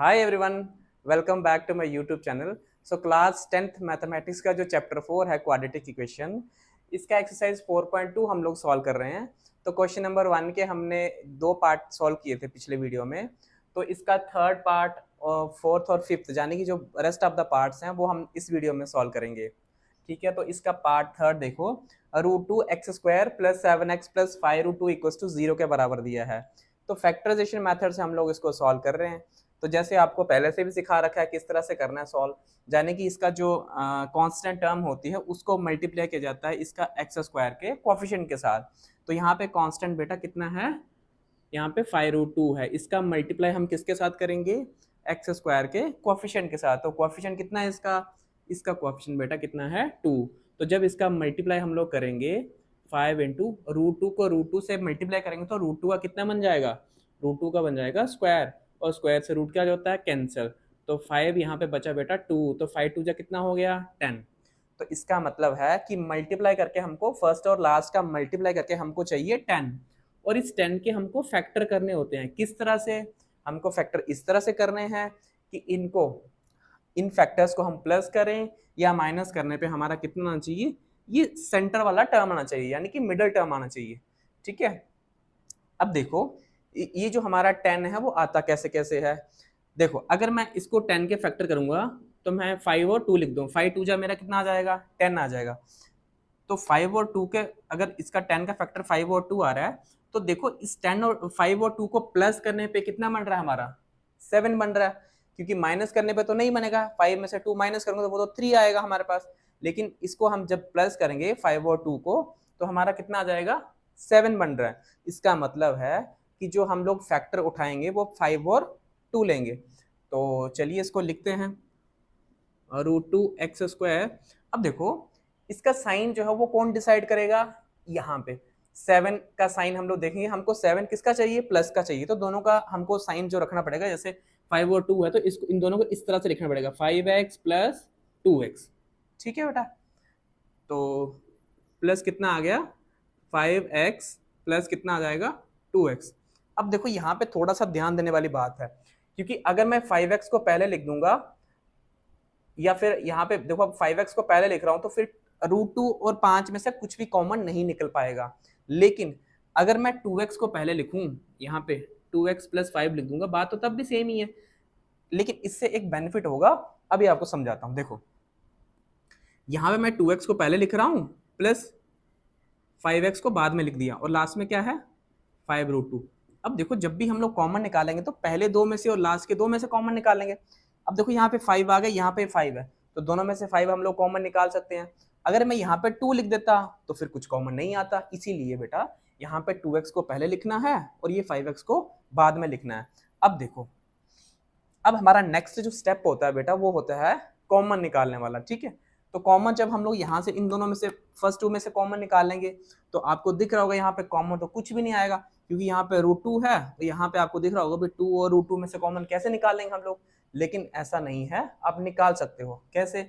Hi everyone, welcome back to my YouTube channel. So class 10th mathematics का जो chapter 4 है quadratic equation, इसका exercise 4.2 हम लोग सॉल्व कर रहे हैं। तो क्वेश्चन नंबर 1 के हमने दो पार्ट सॉल्व किए थे पिछले वीडियो में। तो इसका थर्ड पार्ट और फोर्थ और फिफ्थ यानी कि जो रेस्ट ऑफ द पार्ट्स हैं वो हम इस वीडियो में सॉल्व करेंगे। ठीक है, तो इसका पार्ट थर्ड देखो, √2x² + 7x + 5√2 = 0 के बराबर दिया है। तो फैक्टराइजेशन मेथड से हम लोग इसको सॉल्व कर रहे हैं। तो जैसे आपको पहले से भी सिखा रखा है किस तरह से करना है सॉल्व, यानी कि इसका जो कांस्टेंट टर्म होती है उसको मल्टीप्लाई किया जाता है इसका x² के कोफिशिएंट के साथ। तो यहाँ पे कांस्टेंट बेटा कितना है, यहाँ पे 5√2 है। इसका मल्टीप्लाई हम किसके साथ करेंगे, x² के कोफिशिएंट के साथ। तो कोफिशिएंट कितना है इसका, इसका कोफिशिएंट बेटा कितना है 2। तो जब इसका मल्टीप्लाई हम लोग करेंगे 5 इंटू √2 को √2 से मल्टीप्लाई करेंगे तो √2 का कितना बन जाएगा, √2 का बन जाएगा स्क्वायर, और स्क्वायर से रूट क्या होता है कैंसिल। तो 5 यहाँ पे बचा बेटा 2, तो 5 2 जा कितना हो गया 10। तो इसका मतलब है कि मल्टीप्लाई करके हमको फर्स्ट और लास्ट का मल्टीप्लाई करके हमको चाहिए 10, और इस 10 के हमको फैक्टर करने होते हैं। किस तरह से, हमको फैक्टर इस तरह से करने हैं कि इनको, इन फैक्टर्स को हम प्लस करें या माइनस करने पे हमारा कितना आना चाहिए, ये सेंटर वाला टर्म आना चाहिए, यानी कि मिडल टर्म आना चाहिए। ठीक है, अब देखो ये जो हमारा 10 है वो आता कैसे कैसे है। देखो अगर मैं इसको 10 के फैक्टर करूंगा तो मैं 5 और 2 लिख दूं, 5 2 जा मेरा कितना आ जाएगा 10 आ जाएगा। तो 5 और 2 के, अगर इसका 10 का फैक्टर 5 और 2 आ रहा है तो देखो इस 10 और 5 और 2 को प्लस करने पे कितना बन रहा है हमारा 7 बन रहा है, क्योंकि माइनस करने पे तो नहीं बनेगा, 5 में से 2 माइनस करूंगा तो वो तो 3 आएगा हमारे पास। लेकिन इसको हम जब प्लस करेंगे 5 और 2 को तो हमारा कितना आ जाएगा 7 बन रहा है। इसका मतलब है कि जो हम लोग फैक्टर उठाएंगे वो 5 और 2 लेंगे। तो चलिए इसको लिखते हैं √2x²। अब देखो इसका साइन जो है वो कौन डिसाइड करेगा, यहाँ पे 7 का साइन हम लोग देखेंगे, हमको 7 किसका चाहिए, प्लस का चाहिए। तो दोनों का हमको साइन जो रखना पड़ेगा, जैसे 5 और 2 है तो इसको, इन दोनों को इस तरह से लिखना पड़ेगा 5x + 2x। ठीक है बेटा, तो प्लस कितना आ गया 5x प्लस कितना आ जाएगा 2x। अब देखो यहाँ पे थोड़ा सा ध्यान देने वाली बात है, क्योंकि अगर मैं 5x को पहले लिख दूंगा, या फिर यहाँ पे देखो अब 5x को पहले लिख रहा हूं तो फिर √2 और 5 में से कुछ भी कॉमन नहीं निकल पाएगा। लेकिन अगर मैं 2x को पहले लिखूं, यहाँ पे 2x + 5 लिख दूंगा, बात तो तब भी सेम ही है। लेकिन इससे एक बेनिफिट होगा, अभी आपको समझाता हूं। देखो यहाँ पे मैं 2x को पहले लिख रहा हूं प्लस 5x को बाद में लिख दिया, और लास्ट में क्या है 5√2। अब देखो जब भी हम लोग कॉमन निकालेंगे तो पहले दो में से और लास्ट के दो में से कॉमन निकालेंगे। अब देखो यहाँ पे 5 आ गए, यहाँ पे 5 है, तो दोनों में से 5 हम लोग कॉमन निकाल सकते हैं। अगर मैं यहाँ पे 2 लिख देता तो फिर कुछ कॉमन नहीं आता, इसीलिए बेटा यहाँ पे 2x को पहले लिखना है और ये 5x को बाद में लिखना है। अब देखो, अब हमारा नेक्स्ट जो स्टेप होता है बेटा वो होता है कॉमन निकालने वाला। ठीक है, तो कॉमन जब हम लोग यहाँ से इन दोनों में से फर्स्ट 2 में से कॉमन निकालेंगे तो आपको दिख रहा होगा यहाँ पे कॉमन तो कुछ भी नहीं आएगा, क्योंकि यहाँ पे √2 है, तो यहाँ पे आपको दिख रहा होगा 2 और √2 में से कॉमन कैसे निकालेंगे हम लोग। लेकिन ऐसा नहीं है, आप निकाल सकते हो। कैसे,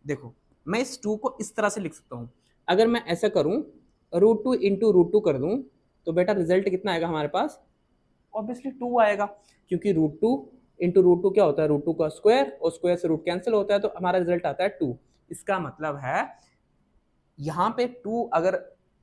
देखो मैं इस 2 को इस तरह से लिख सकता हूँ। अगर मैं ऐसा करूँ √2 इंटू √2 कर दूँ तो बेटा रिजल्ट कितना आएगा हमारे पास, ऑब्वियसली 2 आएगा, क्योंकि √2 इंटू √2 क्या होता है √2 का स्क्वायर, और स्क्वायर से रूट कैंसिल होता है, तो हमारा रिजल्ट आता है 2। इसका मतलब है यहाँ पे 2, अगर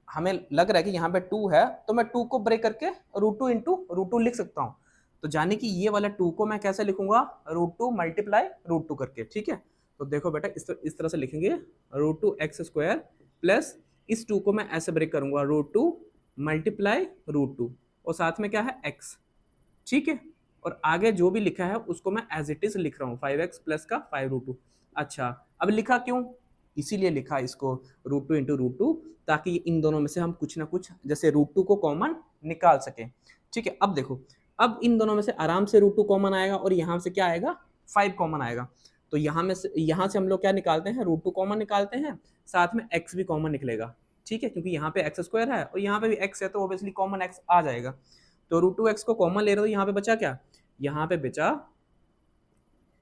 हमें लग रहा है कि यहाँ पे 2 है तो मैं 2 को ब्रेक करके √2 इंटू √2 लिख सकता हूँ। तो जाने कि ये वाला 2 को मैं कैसे लिखूंगा, √2 मल्टीप्लाई √2 करके। ठीक है, तो देखो बेटा इस तरह से लिखेंगे √2x² प्लस इस 2 को मैं ऐसे ब्रेक करूंगा √2 मल्टीप्लाई √2, और साथ में क्या है x। ठीक है, और आगे जो भी लिखा है उसको मैं एज इट इज लिख रहा हूँ 5x प्लस का 5√2। अच्छा, अब लिखा क्यों, इसीलिए लिखा इसको √2 इंटू √2, ताकि इन दोनों में से हम कुछ ना कुछ जैसे √2 को कॉमन निकाल सकें। ठीक है, अब देखो अब इन दोनों में से आराम से √2 कॉमन आएगा और यहाँ से क्या आएगा 5 कॉमन आएगा। तो यहाँ से हम लोग क्या निकालते हैं, √2 कॉमन निकालते हैं, साथ में x भी कॉमन निकलेगा। ठीक है, क्योंकि यहाँ पे x² है और यहाँ पे भी x है, तो ऑब्वियसली कॉमन x आ जाएगा। तो √2x को कॉमन ले रहे हो, यहाँ पे बचा क्या, यहाँ पे बचा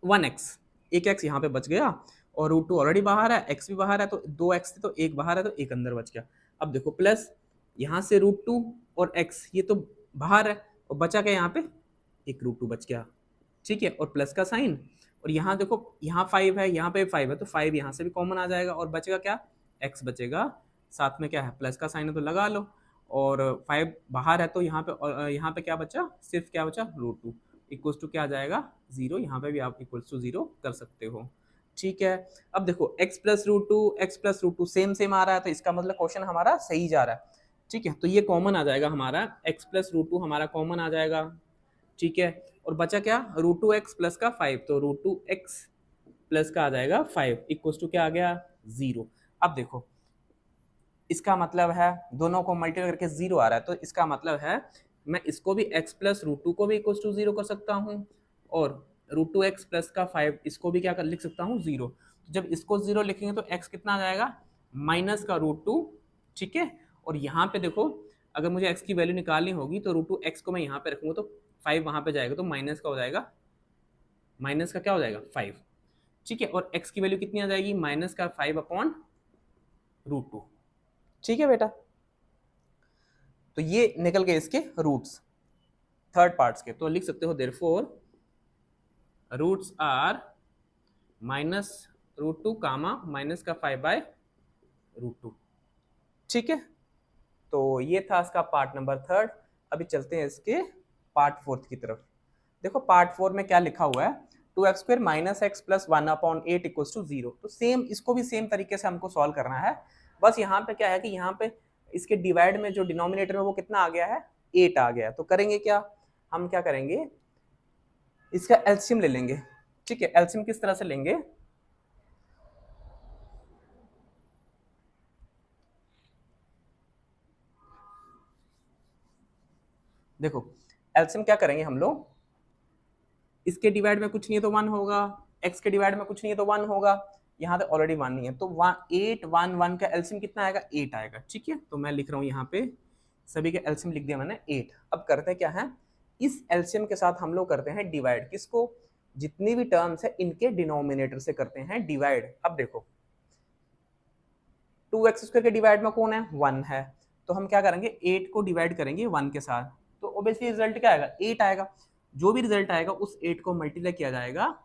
1x, एक x यहाँ पे बच गया, और √2 ऑलरेडी बाहर है, x भी बाहर है, तो 2x थे तो एक बाहर है तो एक अंदर बच गया। अब देखो प्लस यहाँ से √2 और x ये तो बाहर है, और बचा क्या यहाँ पे एक √2 बच गया। ठीक है, और प्लस का साइन, और यहाँ देखो यहाँ 5 है, यहाँ पे 5 है, तो 5 यहाँ से भी कॉमन आ जाएगा और बचेगा क्या, x बचेगा, साथ में क्या है प्लस का साइन है तो लगा लो, और 5 बाहर है तो यहाँ पे क्या बचा, सिर्फ क्या बचा √2 इक्वल्स टू क्या आ जाएगा 0, यहाँ पे भी आप इक्वल्स टू 0 कर सकते हो। ठीक है, अब देखो x प्लस √2 सेम सेम आ रहा है, तो इसका मतलब क्वेश्चन हमारा सही जा रहा है। ठीक है, तो ये कॉमन आ जाएगा हमारा, x प्लस √2 हमारा कॉमन आ जाएगा। ठीक है, और बचा क्या √2x प्लस का 5, तो √2x प्लस का आ जाएगा 5 इक्वल्स टू क्या आ गया 0। अब देखो इसका मतलब है दोनों को मल्टीप्लाई करके 0 आ रहा है, तो इसका मतलब है मैं इसको भी x प्लस √2 को भी इक्वल्स टू 0 कर सकता हूँ, और √2x प्लस का 5 इसको भी क्या कर लिख सकता हूँ 0। तो जब इसको 0 लिखेंगे तो x कितना आ जाएगा माइनस का √2। ठीक है, और यहाँ पे देखो अगर मुझे x की वैल्यू निकालनी होगी तो √2x को मैं यहाँ पे रखूंगा तो 5 वहां पे जाएगा, तो माइनस का हो जाएगा, माइनस का क्या हो जाएगा 5। ठीक है, और x की वैल्यू कितनी आ जाएगी माइनस का 5/√2। ठीक है बेटा, तो ये निकल गए इसके रूट्स थर्ड पार्ट्स के, तो लिख सकते हो therefore roots are -√2 comma minus का 5/√2। ठीक है, तो ये था इसका पार्ट नंबर थर्ड। अभी चलते हैं इसके पार्ट फोर्थ की तरफ। देखो पार्ट 4 में क्या लिखा हुआ है, 2x² - x + 1/8 = 0। तो सेम इसको भी सेम तरीके से हमको सॉल्व करना है, बस यहाँ पे क्या है कि यहाँ पे इसके डिवाइड में जो डिनोमिनेटर में वो कितना आ गया है 8 आ गया। तो करेंगे क्या, हम क्या करेंगे इसका एलसीएम ले लेंगे। ठीक है, एलसीएम किस तरह से लेंगे, देखो एलसीएम क्या करेंगे हम लोग, इसके डिवाइड में कुछ नहीं है तो 1 होगा, x के डिवाइड में कुछ नहीं है तो 1 होगा, यहाँ पे ऑलरेडी 1 नहीं है तो 8 1 1 का एलसीएम कितना आएगा 8 आएगा। ठीक है, तो मैं लिख रहा हूँ यहाँ पे सभी के एलसीएम लिख दिया मैंने 8। अब करते क्या है, इस एलसीएम के साथ हम लोग करते हैं डिवाइड, किसको, जितनी भी टर्म्स है इनके डिनोमिनेटर से करते हैं डिवाइड। अब देखो 2x² के डिवाइड में कौन है 1 है, तो हम क्या करेंगे 8 को डिवाइड करेंगे 1 के साथ, तो ऑब्वियसली रिजल्ट क्या आएगा 8 आएगा। जो भी रिजल्ट आएगा उस 8 को मल्टीप्लाई किया जाएगा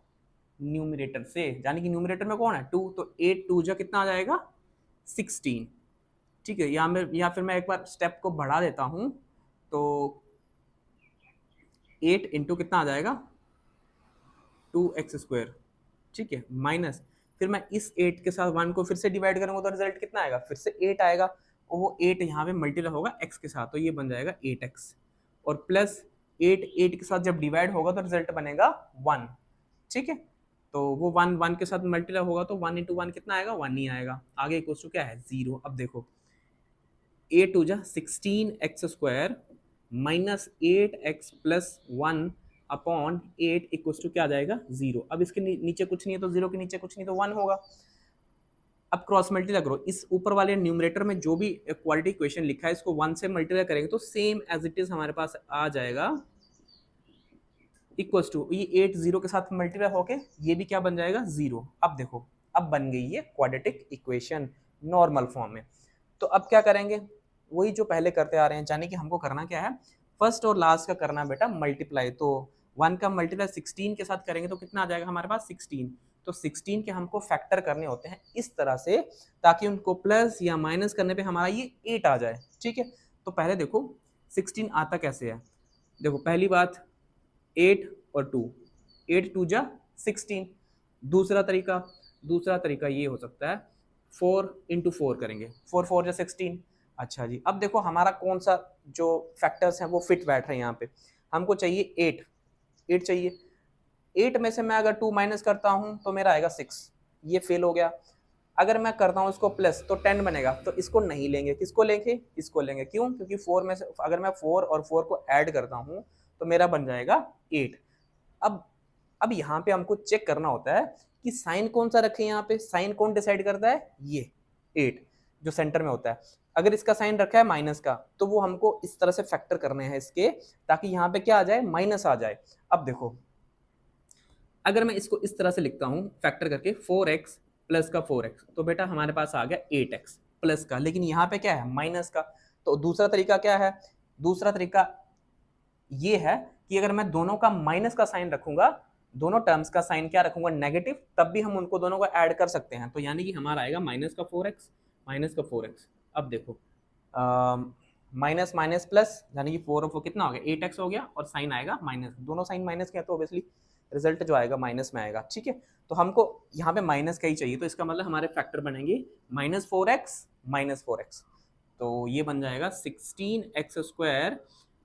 न्यूमरेटर से, यानी कि न्यूमरेटर में कौन है 2, तो 8 2 जा कितना आ जाएगा 16। ठीक है, या फिर मैं एक बार स्टेप को बढ़ा देता हूं, तो 8 इंटू कितना आ जाएगा 2x²। ठीक है, माइनस फिर मैं इस 8 के साथ 1 को फिर से डिवाइड करूंगा तो रिजल्ट कितना आएगा फिर से 8 आएगा, और वो 8 यहाँ पे मल्टीप्लाई होगा x के साथ, तो ये बन जाएगा 8x, और प्लस 8 8 के साथ जब डिवाइड होगा तो रिजल्ट बनेगा 1। ठीक है, तो वो 1 1 के साथ मल्टीप्लाई होगा तो 1 इंटू 1 कितना आएगा 1 ही आएगा, आगे इक्वल टू क्या है 0। अब देखो 8 2 जा 16x² minus 8x plus 1/8 equal to क्या आ जाएगा 0। अब इसके नीचे कुछ नहीं है तो 0 के नीचे कुछ नहीं तो 1 होगा। अब क्रॉस मल्टीप्लाई करो, इस ऊपर वाले न्यूमरेटर में जो भी क्वालिटी इक्वेशन लिखा है इसको 1 से मल्टीप्लाई करेंगे तो सेम एज इट इज हमारे पास आ जाएगा इक्वल्स टू, ये 8 0 के साथ मल्टीप्लाई होके ये भी क्या बन जाएगा 0। अब देखो अब बन गई ये क्वाड्रेटिक इक्वेशन नॉर्मल फॉर्म में। तो अब क्या करेंगे, वही जो पहले करते आ रहे हैं, यानी कि हमको करना क्या है फर्स्ट और लास्ट का करना बेटा मल्टीप्लाई। तो 1 का मल्टीप्लाई 16 के साथ करेंगे तो कितना आ जाएगा हमारे पास 16, तो 16 के हमको फैक्टर करने होते हैं इस तरह से ताकि उनको प्लस या माइनस करने पे हमारा ये 8 आ जाए। ठीक है, तो पहले देखो 16 आता कैसे है, देखो पहली बात 8 और 2, 8 2 जा 16। दूसरा तरीका ये हो सकता है 4 इंटू 4 करेंगे, 4 4 जा 16। अच्छा जी, अब देखो हमारा कौन सा जो फैक्टर्स हैं वो फिट बैठ रहे हैं यहाँ पे, हमको चाहिए 8 चाहिए, 8 में से मैं अगर 2 माइनस करता हूँ तो मेरा आएगा 6, ये फेल हो गया। अगर मैं करता हूँ इसको प्लस तो 10 बनेगा, तो इसको नहीं लेंगे, किसको लेंगे इसको लेंगे, क्यों, क्योंकि 4 में से अगर मैं 4 और 4 को ऐड करता हूँ तो मेरा बन जाएगा 8। अब यहाँ पे हमको चेक करना होता है कि साइन कौन सा रखें, यहाँ पे साइन कौन डिसाइड करता है, ये 8 जो सेंटर में होता है। अगर इसका साइन रखा है माइनस का तो वो हमको इस तरह से फैक्टर करने हैं इसके, ताकि यहाँ पे क्या आ जाए माइनस आ जाए। अब देखो अगर मैं इसको इस तरह से लिखता हूँ फैक्टर करके 4x प्लस का 4x, तो बेटा हमारे पास आ गया 8x प्लस का, लेकिन यहाँ पे क्या है माइनस का। तो दूसरा तरीका क्या है, दूसरा तरीका ये है कि अगर मैं दोनों का माइनस का साइन रखूंगा दोनों टर्म्स का साइन क्या रखूंगा, नेगेटिव, तब भी हम उनको दोनों को ऐड कर सकते हैं। तो यानी कि हमारा आएगा माइनस का 4x, माइनस का 4x। अब देखो माइनस माइनस प्लस, यानी कि 4 और 4 कितना हो गया, 8x हो गया, और साइन आएगा माइनस, दोनों साइन माइनस के हैं तो ऑब्वियसली रिजल्ट जो आएगा माइनस में आएगा। ठीक है, तो हमको यहाँ पे माइनस का ही चाहिए, तो इसका मतलब हमारे फैक्टर बनेंगे माइनस 4x माइनस 4x। तो ये बन जाएगा 16x²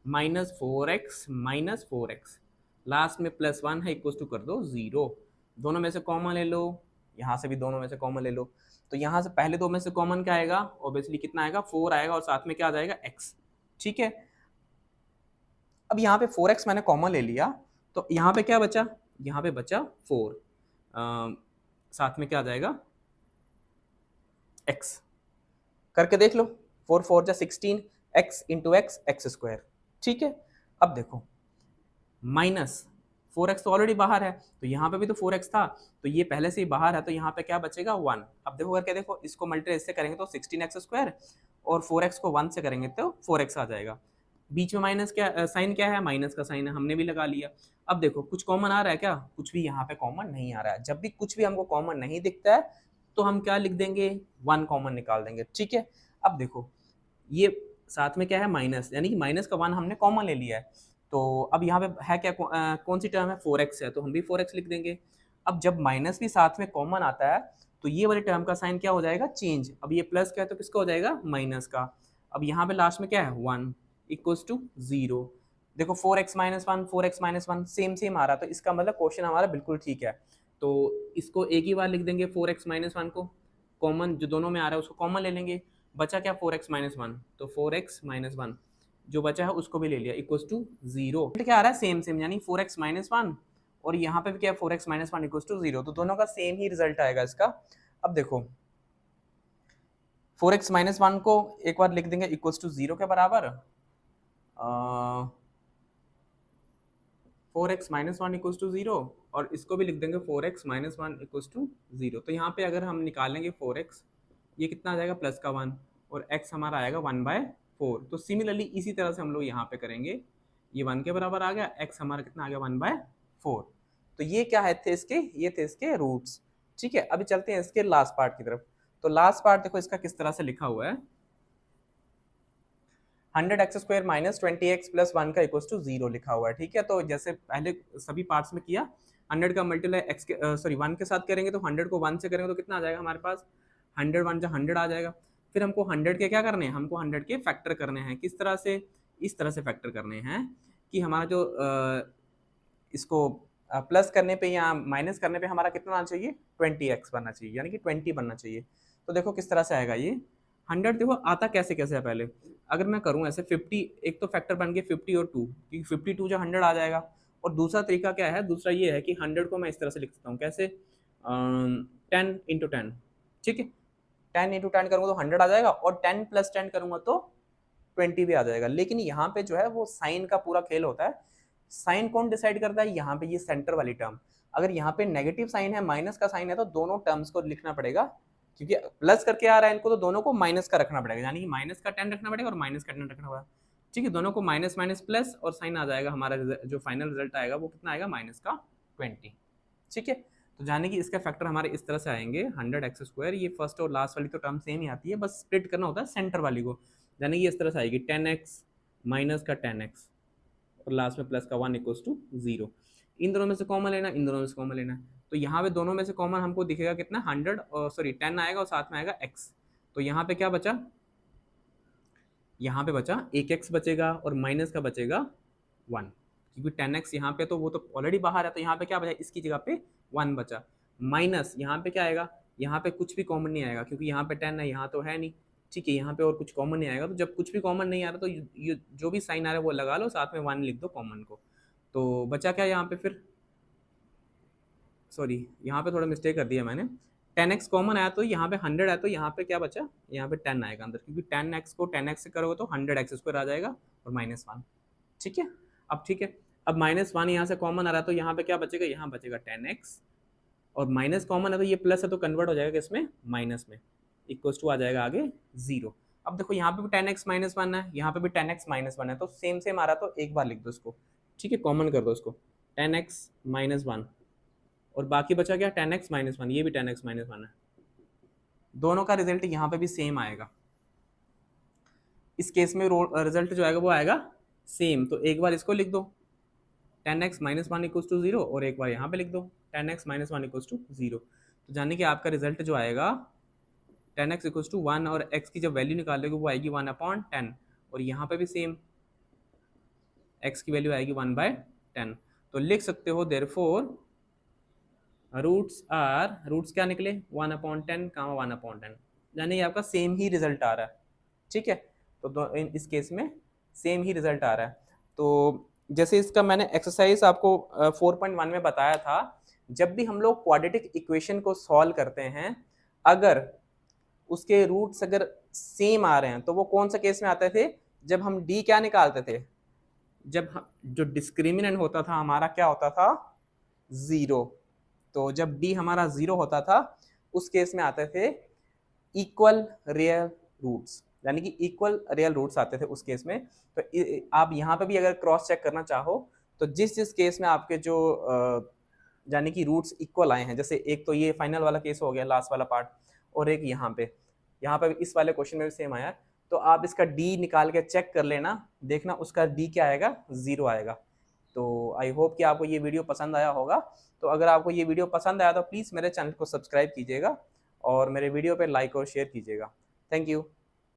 minus 4x minus 4x, last में प्लस 1 है, इक्वल टू कर दो 0। दोनों में से कॉमन ले लो, यहाँ से भी दोनों में से कॉमन ले लो। तो यहाँ से पहले दो में से कॉमन क्या आएगा, ऑब्वियसली कितना आएगा, 4 आएगा, और साथ में क्या आ जाएगा, x। ठीक है, अब यहाँ पे 4x मैंने कॉमन ले लिया, तो यहाँ पे क्या बचा, यहाँ पे बचा 4, साथ में क्या आ जाएगा, x। करके देख लो, 4 4 जा 16, x इंटू एक्स, x²। ठीक है, अब देखो माइनस 4x तो ऑलरेडी बाहर है, तो यहाँ पे भी तो 4x था, तो ये पहले से ही बाहर है, तो यहाँ पे क्या बचेगा, 1। अब देखो करके देखो, इसको मल्टीप्लाई इससे करेंगे तो 16x², और 4x को 1 से करेंगे तो 4x आ जाएगा। बीच में माइनस क्या साइन क्या है, माइनस का साइन है, हमने भी लगा लिया। अब देखो कुछ कॉमन आ रहा है क्या, कुछ भी यहाँ पे कॉमन नहीं आ रहा है। जब भी कुछ भी हमको कॉमन नहीं दिखता है तो हम क्या लिख देंगे, 1 कॉमन निकाल देंगे। ठीक है, अब देखो ये साथ में क्या है, माइनस, यानी कि माइनस का 1 हमने कॉमन ले लिया है। तो अब यहाँ पे है क्या, कौन सी टर्म है, 4x है, तो हम भी 4x लिख देंगे। अब जब माइनस भी साथ में कॉमन आता है तो ये वाले टर्म का साइन क्या हो जाएगा, चेंज। अब ये प्लस का है तो किसका हो जाएगा, माइनस का। अब यहाँ पे लास्ट में क्या है, 1 इक्वल्स टू 0। देखो 4x minus 1, 4x minus 1 same same आ रहा, तो इसका मतलब क्वेश्चन हमारा बिल्कुल ठीक है। तो इसको एक ही बार लिख देंगे, 4x माइनस 1 को कॉमन, जो दोनों में आ रहा है उसको कॉमन ले लेंगे। बचा क्या, 4x माइनस 1, तो 4x माइनस 1 जो बचा है उसको भी ले लिया, इक्वल्स टू 0। क्या आ रहा है, सेम सेम, यानी 4x माइनस 1, और यहाँ पे भी क्या है, 4x माइनस 1 इक्वल्स टू 0, तो दोनों का सेम ही रिजल्ट आएगा इसका। अब देखो 4x माइनस 1 को एक बार लिख देंगे इक्वल्स टू 0 के बराबर, 4x माइनस 1 इक्वल्स टू 0, और इसको भी लिख देंगे 4x माइनस 1 इक्वल्स टू 0। तो यहाँ पे अगर हम निकालेंगे 4x, ये कितना आ जाएगा, प्लस का 1, और x हमारा आएगा 1/4। तो सिमिलरली इसी तरह से हम लोग यहाँ पे करेंगे, ये 1 के बराबर आ गया, x हमारा कितना आ गया, 1/4। तो ये क्या है थे इसके, ये थे इसके रूट्स। ठीक है, अभी चलते हैं इसके लास्ट पार्ट की तरफ। तो लास्ट पार्ट देखो इसका किस तरह से लिखा हुआ है, 100x² माइनस 20x प्लस 1 का इक्वल टू 0 लिखा हुआ है। ठीक है, तो जैसे पहले सभी पार्ट्स में किया, 100 का मल्टीप्लाई x के 1 के साथ करेंगे, तो 100 को 1 से करेंगे तो कितना आ जाएगा हमारे पास, 100 1 जा 100 आ जाएगा। फिर हमको 100 के क्या करने हैं, हमको 100 के फैक्टर करने हैं। किस तरह से, इस तरह से फैक्टर करने हैं कि हमारा जो इसको प्लस करने पे या माइनस करने पे हमारा कितना आना चाहिए, 20x बनना चाहिए, यानी कि 20 बनना चाहिए। तो देखो किस तरह से आएगा ये 100, देखो आता कैसे कैसे है। पहले अगर मैं करूँ ऐसे 50, एक तो फैक्टर बन गया 50 और 2, क्योंकि 52 जो 100 आ जाएगा। और दूसरा तरीका क्या है, दूसरा ये है कि 100 को मैं इस तरह से लिख सकता हूँ, कैसे, 10 इंटू 10। ठीक है, 10 इंटू 10 करूँगा तो 100 आ जाएगा, और 10 प्लस 10 करूँगा तो 20 भी आ जाएगा। लेकिन यहाँ पे जो है वो साइन का पूरा खेल होता है। साइन कौन डिसाइड करता है, यहाँ पे ये सेंटर वाली टर्म। अगर यहाँ पे नेगेटिव साइन है, माइनस का साइन है, तो दोनों टर्म्स को लिखना पड़ेगा, क्योंकि प्लस करके आ रहा है इनको, तो दोनों को माइनस का रखना पड़ेगा, यानी कि माइनस का 10 रखना पड़ेगा और माइनस का 10 रखना पड़ेगा। ठीक है, दोनों को माइनस माइनस प्लस, और साइन आ जाएगा हमारा जो फाइनल रिजल्ट आएगा वो कितना आएगा, माइनस का 20। ठीक है, तो जाने कि इसका फैक्टर हमारे इस तरह से आएंगे, 100x², ये फर्स्ट और लास्ट वाली तो टर्म सेम ही आती है, बस स्प्लिट करना होता है सेंटर वाली को। यानी कि इस तरह से आएगी 10x माइनस का 10x, और लास्ट में प्लस का 1 इक्वल्स टू 0। इन दोनों में से कॉमन लेना, इन दोनों में से कॉमन लेना है। तो यहाँ पे दोनों में से कॉमन हमको दिखेगा कितना, 100 और 10 आएगा, और साथ में आएगा x। तो यहाँ पे क्या बचा, यहाँ पे बचा एक x बचेगा, और माइनस का बचेगा 1, क्योंकि 10x यहाँ पे तो वो तो ऑलरेडी बाहर है, तो यहाँ पे क्या बचा, इसकी जगह पे 1 बचा। माइनस यहाँ पे क्या आएगा, यहाँ पे कुछ भी कॉमन नहीं आएगा, क्योंकि यहाँ पे 10 है, यहाँ तो है नहीं। ठीक है, यहाँ पे और कुछ कॉमन नहीं आएगा, तो जब कुछ भी कॉमन नहीं आ रहा तो ये जो भी साइन आ रहा है वो लगा लो, साथ में 1 लिख दो कॉमन को। तो बचा क्या यहाँ पे, फिर सॉरी यहाँ पे थोड़ा मिस्टेक कर दिया मैंने, 10x कॉमन आया तो यहाँ पे 100 है, तो यहाँ पे क्या बचा, यहाँ पे 10 आएगा अंदर, क्योंकि 10x को 10x से करोगे तो 100x² आ जाएगा, और -1। ठीक है, अब ठीक है, अब -1 यहाँ से कॉमन आ रहा है, तो यहाँ पे क्या बचेगा, यहाँ बचेगा 10x, और माइनस कॉमन है तो ये प्लस है, तो कन्वर्ट हो जाएगा इसमें माइनस में, इक्वल्स टू आ जाएगा आगे 0। अब देखो यहाँ पे भी 10x माइनस 1 है, यहाँ पे भी 10x माइनस 1 है, तो सेम सेम आ रहा, तो एक बार लिख दो इसको। ठीक है, कॉमन कर दो इसको, 10x माइनस 1 और बाकी बचा क्या 10x माइनस 1, ये भी 10x माइनस 1 है। दोनों का रिजल्ट यहाँ पे भी सेम आएगा। इस केस में रिजल्ट जो आएगा वो आएगा सेम। तो एक बार इसको लिख दो 10x माइनस 1 इक्वल्स टू 0 और एक बार यहाँ पे लिख दो 10x माइनस 1 इक्वल्स टू 0। तो जाने कि आपका रिजल्ट जो आएगा 10x इक्वल्स टू 1 और x की जब वैल्यू निकालोगे वो आएगी 1/10 और यहाँ पे भी सेम x की वैल्यू आएगी 1/10। तो लिख सकते हो देयरफॉर रूट्स क्या निकले 1/10 1/10, यानी कि आपका सेम ही रिजल्ट आ रहा है। ठीक है, तो इस केस में सेम ही रिजल्ट आ रहा है। तो जैसे इसका मैंने एक्सरसाइज आपको 4.1 में बताया था, जब भी हम लोग क्वाड्रेटिक इक्वेशन को सॉल्व करते हैं, अगर उसके रूट्स अगर सेम आ रहे हैं तो वो कौन सा केस में आते थे, जब हम डी क्या निकालते थे, जब जो डिस्क्रिमिनेंट होता था हमारा क्या होता था 0। तो जब डी हमारा 0 होता था उस केस में आते थे इक्वल रियल रूट्स, यानी कि इक्वल रियल रूट्स आते थे उस केस में। तो आप यहाँ पे भी अगर क्रॉस चेक करना चाहो तो जिस जिस केस में आपके जो यानी कि रूट्स इक्वल आए हैं, जैसे एक तो ये फाइनल वाला केस हो गया लास्ट वाला पार्ट, और एक यहाँ पे इस वाले क्वेश्चन में भी सेम आया, तो आप इसका डी निकाल के चेक कर लेना, देखना उसका डी क्या आएगा 0 आएगा। तो आई होप कि आपको ये वीडियो पसंद आया होगा। तो अगर आपको ये वीडियो पसंद आया तो प्लीज़ मेरे चैनल को सब्सक्राइब कीजिएगा और मेरे वीडियो पे लाइक और शेयर कीजिएगा। Thank you.